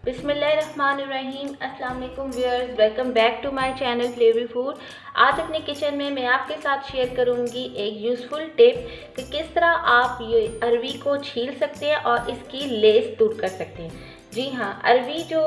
बिस्मिल्लाहिर्रहमानिर्रहीम। अस्सलाम वालेकुम viewers, welcome back to my channel Flavory Food. आज अपने किचन में मैं आपके साथ शेयर करूंगी एक यूज़फुल टिप कि किस तरह आप ये अरवी को छील सकते हैं और इसकी लेस दूर कर सकते हैं। जी हाँ, अरवी जो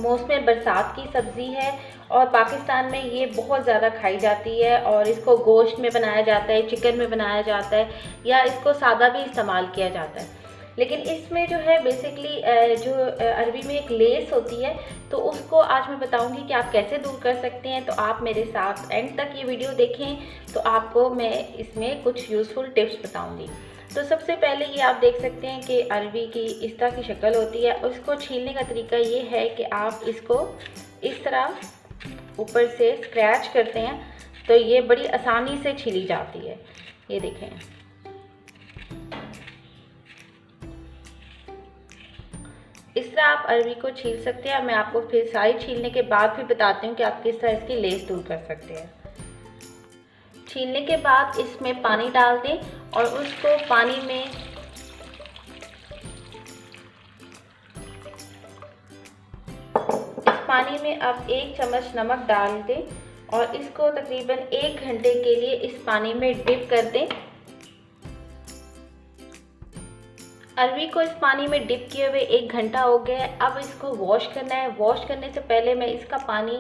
मौसम बरसात की सब्ज़ी है और पाकिस्तान में ये बहुत ज़्यादा खाई जाती है और इसको गोश्त में बनाया जाता है, चिकन में बनाया जाता है या इसको सादा भी इस्तेमाल किया जाता है। लेकिन इसमें जो है बेसिकली जो अरवी में एक लेस होती है, तो उसको आज मैं बताऊंगी कि आप कैसे दूर कर सकते हैं। तो आप मेरे साथ एंड तक ये वीडियो देखें, तो आपको मैं इसमें कुछ यूज़फुल टिप्स बताऊंगी। तो सबसे पहले ये आप देख सकते हैं कि अरवी की इस तरह की शक्ल होती है। उसको छीलने का तरीका ये है कि आप इसको इस तरह ऊपर से स्क्रैच करते हैं तो ये बड़ी आसानी से छीली जाती है। ये देखें, इस तरह आप अरवी को छील सकते हैं। मैं आपको फिर सारी छीलने के बाद फिर बताती हूँ कि आप किस तरह इसकी लेस दूर कर सकते हैं। छीलने के बाद इसमें पानी डाल दें और उसको पानी में इस पानी में आप 1 चम्मच नमक डाल दें और इसको तकरीबन 1 घंटे के लिए इस पानी में डिप कर दें। अरवी को इस पानी में डिप किए हुए 1 घंटा हो गया है। अब इसको वॉश करना है। वॉश करने से पहले मैं इसका पानी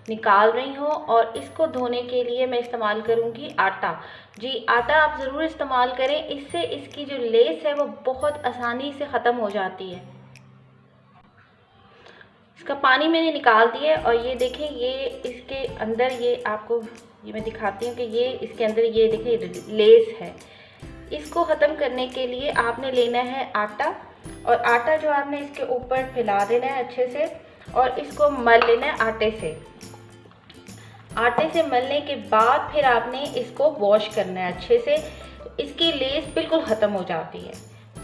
निकाल रही हूँ और इसको धोने के लिए मैं इस्तेमाल करूँगी आटा। जी, आटा आप ज़रूर इस्तेमाल करें, इससे इसकी जो लेस है वो बहुत आसानी से ख़त्म हो जाती है। इसका पानी मैंने निकाल दिया और ये देखें, ये इसके अंदर ये आपको ये मैं दिखाती हूँ कि ये इसके अंदर ये देखें लेस है। इसको ख़त्म करने के लिए आपने लेना है आटा और आटा जो आपने इसके ऊपर फैला देना है अच्छे से और इसको मल लेना है आटे से। आटे से मलने के बाद फिर आपने इसको वॉश करना है अच्छे से। इसकी लेस बिल्कुल ख़त्म हो जाती है।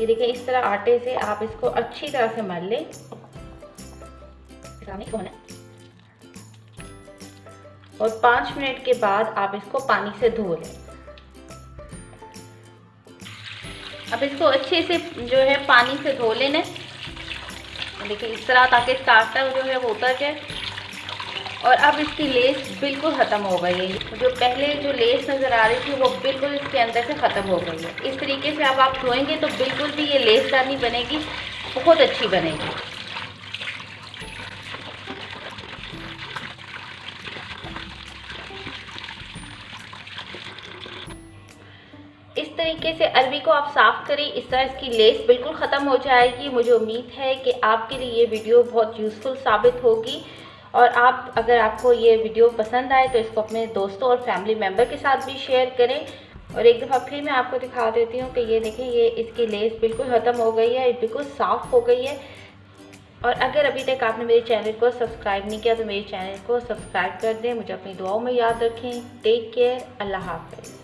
ये देखिए, इस तरह आटे से आप इसको अच्छी तरह से मल लें और 5 मिनट के बाद आप इसको पानी से धो लें। अब इसको अच्छे से जो है पानी से धो लेना है। देखिए इस तरह, ताकि इसका आटा जो है वो उतर जाए। और अब इसकी लेस बिल्कुल ख़त्म हो गई है। जो पहले जो लेस नज़र आ रही थी वो बिल्कुल इसके अंदर से ख़त्म हो गई है। इस तरीके से अब आप धोएंगे तो बिल्कुल भी ये लेसदार नहीं बनेगी, बहुत अच्छी बनेगी। इस तरीके से अरवी को आप साफ़ करें, इस तरह इसकी लेस बिल्कुल ख़त्म हो जाएगी। मुझे उम्मीद है कि आपके लिए ये वीडियो बहुत यूज़फुल साबित होगी और अगर आपको ये वीडियो पसंद आए तो इसको अपने दोस्तों और फैमिली मेम्बर के साथ भी शेयर करें। और एक दफ़ा फिर मैं आपको दिखा देती हूँ कि ये देखें, ये इसकी लेस बिल्कुल ख़त्म हो गई है, बिल्कुल साफ़ हो गई है। और अगर अभी तक आपने मेरे चैनल को सब्सक्राइब नहीं किया तो मेरे चैनल को सब्सक्राइब कर दें। मुझे अपनी दुआओं में याद रखें। टेक केयर, अल्लाह हाफ़िज़।